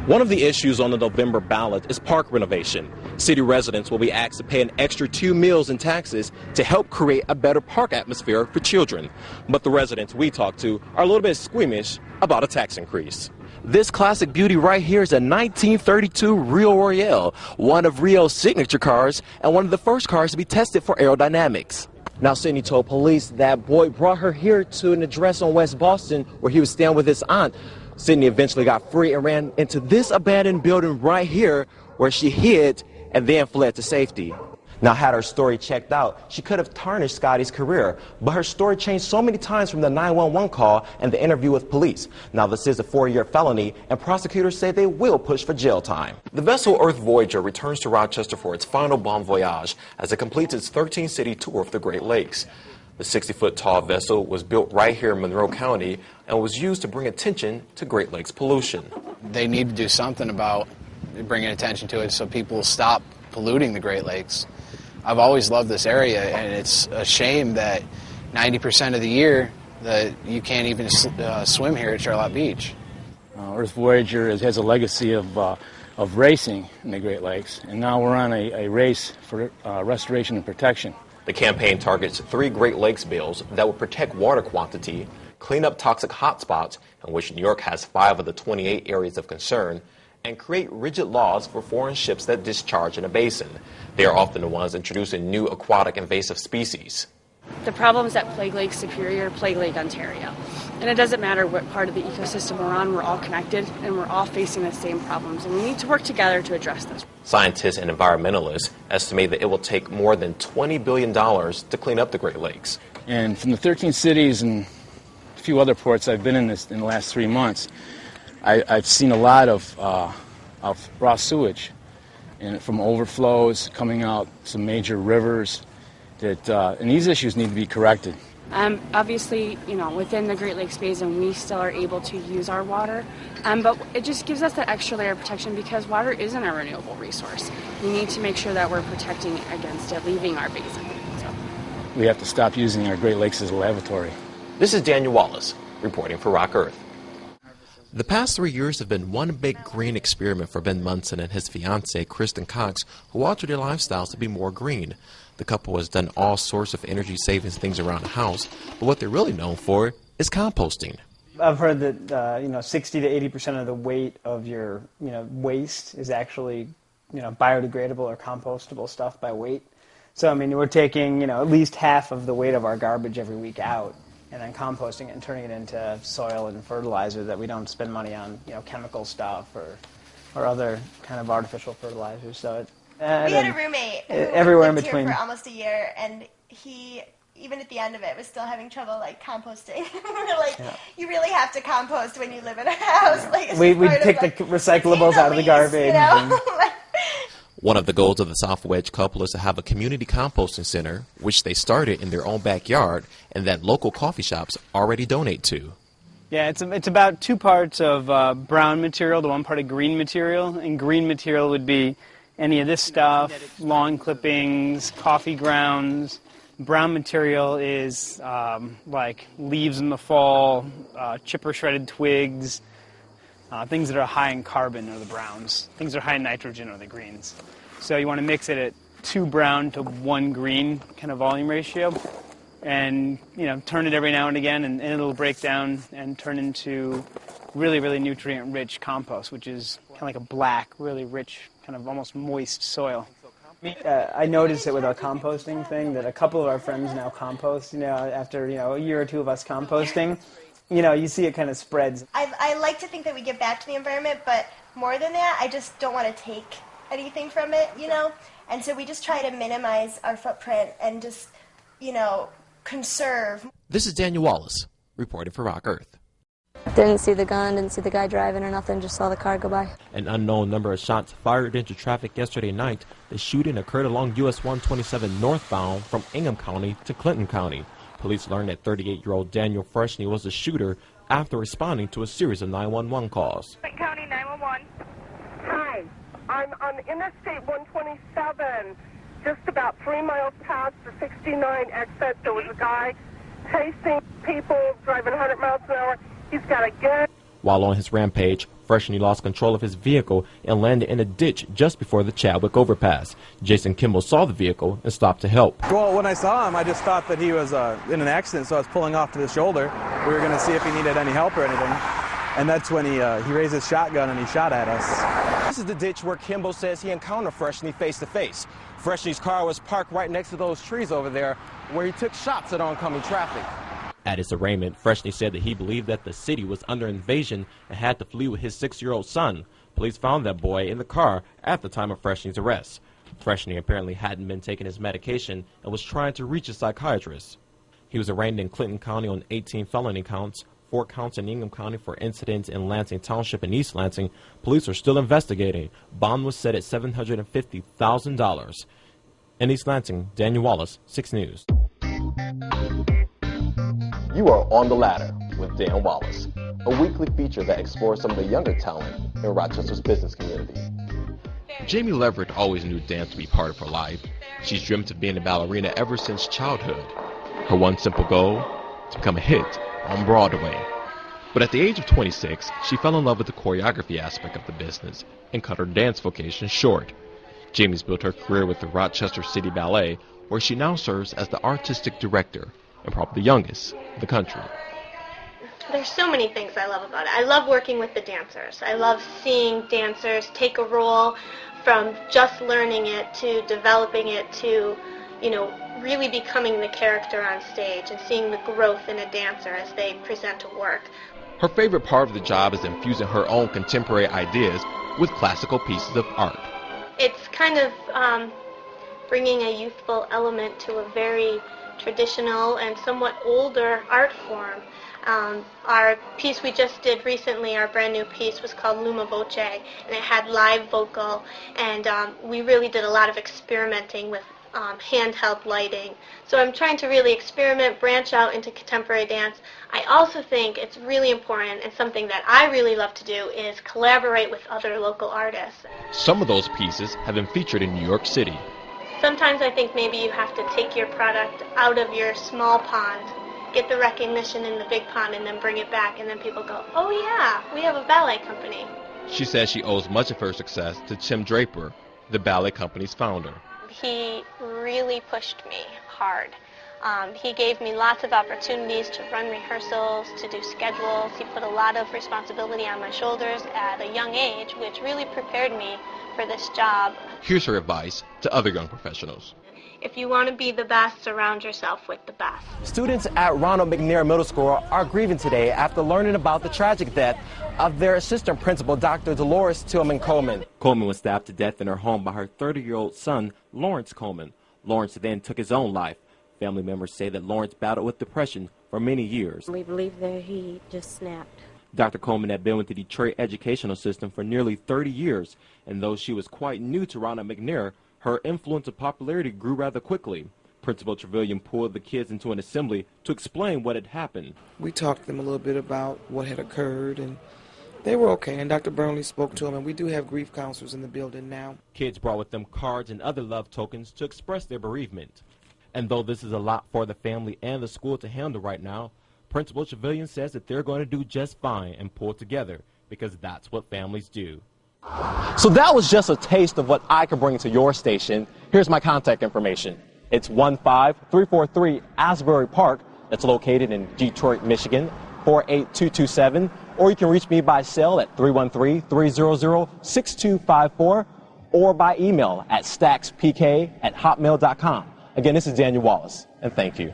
One of the issues on the November ballot is park renovation. City residents will be asked to pay an extra 2 meals in taxes to help create a better park atmosphere for children. But the residents we talked to are a little bit squeamish about a tax increase. This classic beauty right here is a 1932 Rio Royale, one of Rio's signature cars and one of the first cars to be tested for aerodynamics. Now, Sydney told police that boy brought her here to an address on West Boston where he was staying with his aunt. Sydney eventually got free and ran into this abandoned building right here where she hid and then fled to safety. Now, had her story checked out, she could have tarnished Scotty's career, but her story changed so many times from the 911 call and the interview with police. Now, this is a 4-year felony, and prosecutors say they will push for jail time. The vessel Earth Voyager returns to Rochester for its final bon voyage as it completes its 13-city tour of the Great Lakes. The 60-foot-tall vessel was built right here in Monroe County and was used to bring attention to Great Lakes pollution. They need to do something about bringing attention to it so people stop polluting the Great Lakes. I've always loved this area, and it's a shame that 90% of the year that you can't even swim here at Charlotte Beach. Earth Voyager has a legacy of racing in the Great Lakes, and now we're on a race for restoration and protection. The campaign targets 3 Great Lakes bills that will protect water quantity, clean up toxic hotspots, in which New York has 5 of the 28 areas of concern, and create rigid laws for foreign ships that discharge in a basin. They are often the ones introducing new aquatic invasive species. The problems at Plague Lake Superior plague Lake Ontario. And it doesn't matter what part of the ecosystem we're on, we're all connected and we're all facing the same problems. And we need to work together to address this. Scientists and environmentalists estimate that it will take more than $20 billion to clean up the Great Lakes. And from the 13 cities and a few other ports I've been in the last 3 months, I've seen a lot of raw sewage and from overflows coming out some major rivers and these issues need to be corrected. Obviously, within the Great Lakes Basin, we still are able to use our water, but it just gives us that extra layer of protection because water isn't a renewable resource. We need to make sure that we're protecting against it leaving our basin. So. We have to stop using our Great Lakes as a lavatory. This is Daniel Wallace, reporting for Rock Earth. The past 3 years have been one big green experiment for Ben Munson and his fiancée, Kristen Cox, who altered their lifestyles to be more green. The couple has done all sorts of energy savings things around the house, but what they're really known for is composting. I've heard that 60 to 80% of the weight of your waste is actually biodegradable or compostable stuff by weight. So I mean we're taking at least half of the weight of our garbage every week out, and then composting it and turning it into soil and fertilizer that we don't spend money on chemical stuff or other kind of artificial fertilizers. So we had a roommate who everywhere in lived between here for almost a year, and he, even at the end of it, was still having trouble composting. We're like, you really have to compost when you live in a house. We'd pick the recyclables out of the garbage. One of the goals of the South Wedge couple is to have a community composting center, which they started in their own backyard, and that local coffee shops already donate to. Yeah, it's about 2 parts of brown material to 1 part of green material, and green material would be any of this stuff, lawn clippings, coffee grounds. Brown material is like leaves in the fall, chipper shredded twigs. Things that are high in carbon are the browns. Things that are high in nitrogen are the greens. So you want to mix it at 2 brown to 1 green kind of volume ratio, and turn it every now and again, and it'll break down and turn into really, really nutrient-rich compost, which is kind of like a black, really rich, kind of almost moist soil. I noticed it with our composting thing that a couple of our friends now compost. After a year or 2 of us composting, you see it kind of spreads. I like to think that we give back to the environment, but more than that, I just don't want to take anything from it, And so we just try to minimize our footprint and just, conserve. This is Daniel Wallace, reporting for Rock Earth. Didn't see the gun, didn't see the guy driving or nothing, just saw the car go by. An unknown number of shots fired into traffic yesterday night. The shooting occurred along US 127 northbound from Ingham County to Clinton County. Police learned that 38-year-old Daniel Freshney was the shooter after responding to a series of 911 calls. Clinton County 911. Hi, I'm on Interstate 127, just about 3 miles past the 69 exit. There was a guy chasing people, driving 100 miles an hour. He's got a gun. While on his rampage, Freshney lost control of his vehicle and landed in a ditch just before the Chadwick overpass. Jason Kimball saw the vehicle and stopped to help. Well, when I saw him, I just thought that he was in an accident, so I was pulling off to the shoulder. We were going to see if he needed any help or anything. And that's when he raised his shotgun and he shot at us. This is the ditch where Kimball says he encountered Freshney face to face. Freshney's car was parked right next to those trees over there where he took shots at oncoming traffic. At his arraignment, Freshney said that he believed that the city was under invasion and had to flee with his 6-year-old son. Police found that boy in the car at the time of Freshney's arrest. Freshney apparently hadn't been taking his medication and was trying to reach a psychiatrist. He was arraigned in Clinton County on 18 felony counts, 4 counts in Ingham County for incidents in Lansing Township and East Lansing. Police are still investigating. Bond was set at $750,000. In East Lansing, Daniel Wallace, 6 News. You are On the Ladder with Dan Wallace, a weekly feature that explores some of the younger talent in Rochester's business community. Jamie Leverett always knew dance to be part of her life. She's dreamt of being a ballerina ever since childhood. Her one simple goal, to become a hit on Broadway. But at the age of 26, she fell in love with the choreography aspect of the business and cut her dance vocation short. Jamie's built her career with the Rochester City Ballet, where she now serves as the artistic director and probably the youngest in the country. There's so many things I love about it. I love working with the dancers. I love seeing dancers take a role from just learning it to developing it to, really becoming the character on stage and seeing the growth in a dancer as they present a work. Her favorite part of the job is infusing her own contemporary ideas with classical pieces of art. It's kind of bringing a youthful element to a very traditional and somewhat older art form. Our piece we just did recently, our brand new piece, was called Luma Voce, and it had live vocal, and we really did a lot of experimenting with handheld lighting. So I'm trying to really experiment, branch out into contemporary dance. I also think it's really important, and something that I really love to do, is collaborate with other local artists. Some of those pieces have been featured in New York City. Sometimes I think maybe you have to take your product out of your small pond, get the recognition in the big pond, and then bring it back, and then people go, oh yeah, we have a ballet company. She says she owes much of her success to Tim Draper, the ballet company's founder. He really pushed me hard. He gave me lots of opportunities to run rehearsals, to do schedules. He put a lot of responsibility on my shoulders at a young age, which really prepared me for this job. Here's her advice to other young professionals. If you want to be the best, surround yourself with the best. Students at Ronald McNair Middle School are grieving today after learning about the tragic death of their assistant principal, Dr. Dolores Tillman Coleman. Coleman was stabbed to death in her home by her 30-year-old son, Lawrence Coleman. Lawrence then took his own life. Family members say that Lawrence battled with depression for many years. We believe that he just snapped. Dr. Coleman had been with the Detroit educational system for nearly 30 years, and though she was quite new to Ronald McNair, her influence and popularity grew rather quickly. Principal Trevelyan pulled the kids into an assembly to explain what had happened. We talked to them a little bit about what had occurred, and they were okay, and Dr. Burnley spoke to them, and we do have grief counselors in the building now. Kids brought with them cards and other love tokens to express their bereavement. And though this is a lot for the family and the school to handle right now, Principal Trevelyan says that they're going to do just fine and pull together, because that's what families do. So that was just a taste of what I could bring to your station. Here's my contact information. It's 15343 Asbury Park. That's located in Detroit, Michigan, 48227. Or you can reach me by cell at 313-300-6254 or by email at stackspk@hotmail.com. Again, this is Daniel Wallace, and thank you.